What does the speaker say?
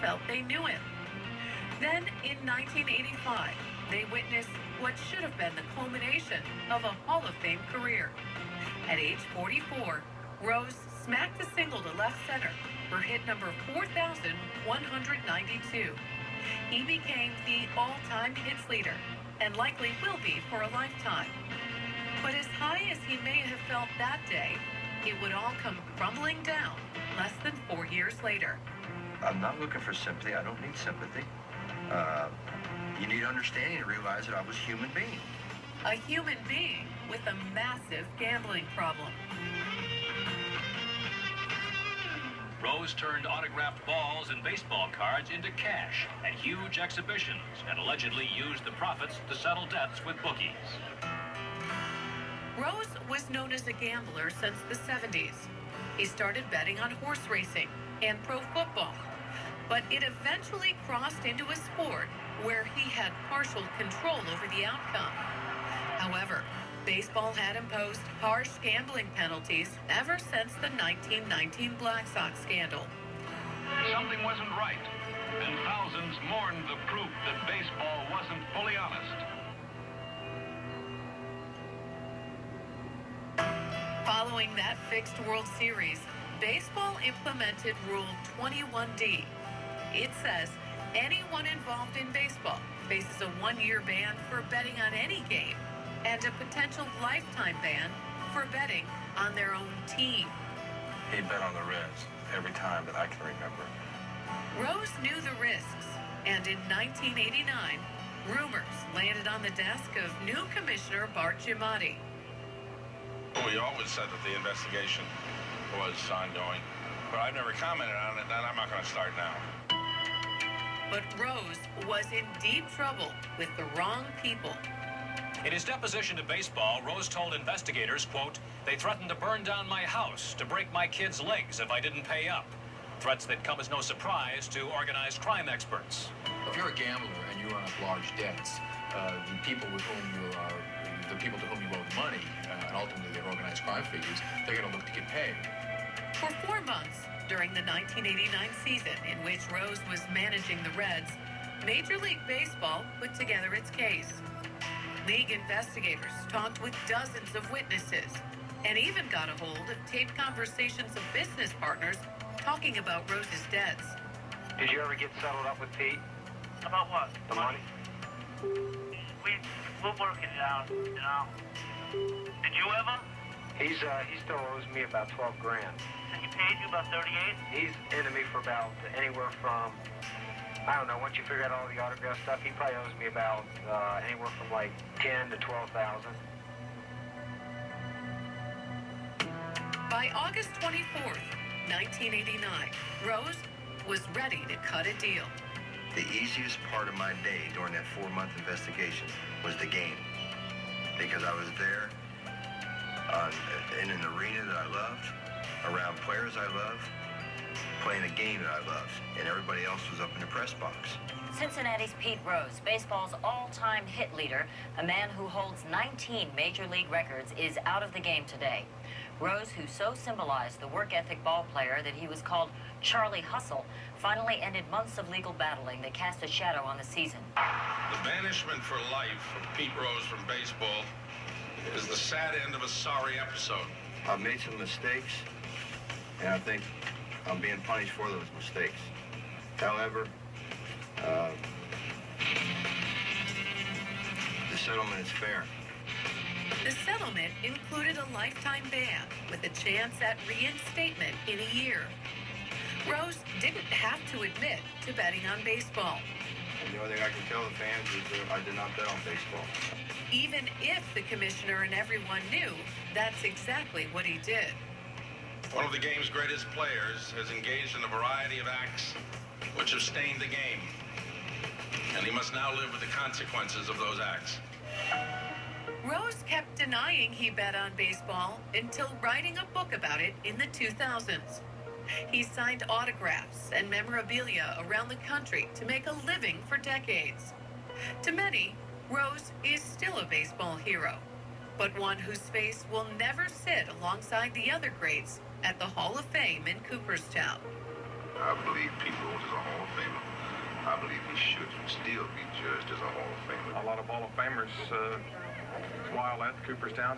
felt they knew him. Then, in 1985, they witnessed what should have been the culmination of a Hall of Fame career. At age 44, Rose smacked a single to left center for hit number 4,192. He became the all-time hits leader and likely will be for a lifetime. But as high as he may have felt that day, it would all come crumbling down less than 4 years later. I'm not looking for sympathy. I don't need sympathy. You need understanding to realize that I was a human being. A human being with a massive gambling problem. Rose turned autographed balls and baseball cards into cash at huge exhibitions and allegedly used the profits to settle debts with bookies. Rose was known as a gambler since the 70s. He started betting on horse racing and pro football, but it eventually crossed into a sport where he had partial control over the outcome. However, baseball had imposed harsh gambling penalties ever since the 1919 Black Sox scandal. Something wasn't right, and thousands mourned the proof that baseball wasn't fully honest. Following that fixed World Series, baseball implemented Rule 21D. It says anyone involved in baseball faces a one-year ban for betting on any game and a potential lifetime ban for betting on their own team. He bet on the Reds every time that I can remember. Rose knew the risks, and in 1989, rumors landed on the desk of new Commissioner Bart Giamatti. We always said that the investigation was ongoing, but I've never commented on it, and I'm not going to start now. But Rose was in deep trouble with the wrong people. In his deposition to baseball, Rose told investigators, quote, "They threatened to burn down my house, to break my kids' legs if I didn't pay up." Threats that come as no surprise to organized crime experts. If you're a gambler and you run up large debts, the people to whom you owe the money, and ultimately their organized crime figures, they're going to look to get paid. For 4 months during the 1989 season in which Rose was managing the Reds, Major League Baseball put together its case. League investigators talked with dozens of witnesses and even got a hold of taped conversations of business partners talking about Rose's debts. Did you ever get settled up with Pete? About what? The money? We're working it out, you know. Did you ever? He still owes me about 12 grand. And he paid you about 38? He's into me for about anywhere from, I don't know, once you figure out all the autograph stuff, he probably owes me about anywhere from like 10 to 12,000. By August 24th, 1989, Rose was ready to cut a deal. The easiest part of my day during that 4-month investigation was the game, because I was there in an arena that I loved, around players I loved, playing a game that I loved, and everybody else was up in the press box. Cincinnati's Pete Rose, baseball's all-time hit leader, a man who holds 19 major league records, is out of the game today. Rose, who so symbolized the work ethic ball player that he was called Charlie Hustle, finally ended months of legal battling that cast a shadow on the season. The banishment for life of Pete Rose from baseball is the sad end of a sorry episode. I've made some mistakes, and I think I'm being punished for those mistakes. However, the settlement is fair. The settlement included a lifetime ban with a chance at reinstatement in a year. Rose didn't have to admit to betting on baseball. And the only thing I can tell the fans is that I did not bet on baseball. Even if the commissioner and everyone knew, that's exactly what he did. One of the game's greatest players has engaged in a variety of acts which have stained the game, and he must now live with the consequences of those acts. Rose kept denying he bet on baseball until writing a book about it in the 2000s. He signed autographs and memorabilia around the country to make a living for decades. To many, Rose is still a baseball hero, but one whose face will never sit alongside the other greats at the Hall of Fame in Cooperstown. I believe Pete Rose is a Hall of Famer. still be judged as a Hall of Famer? A lot of Hall of Famers, while at Cooperstown,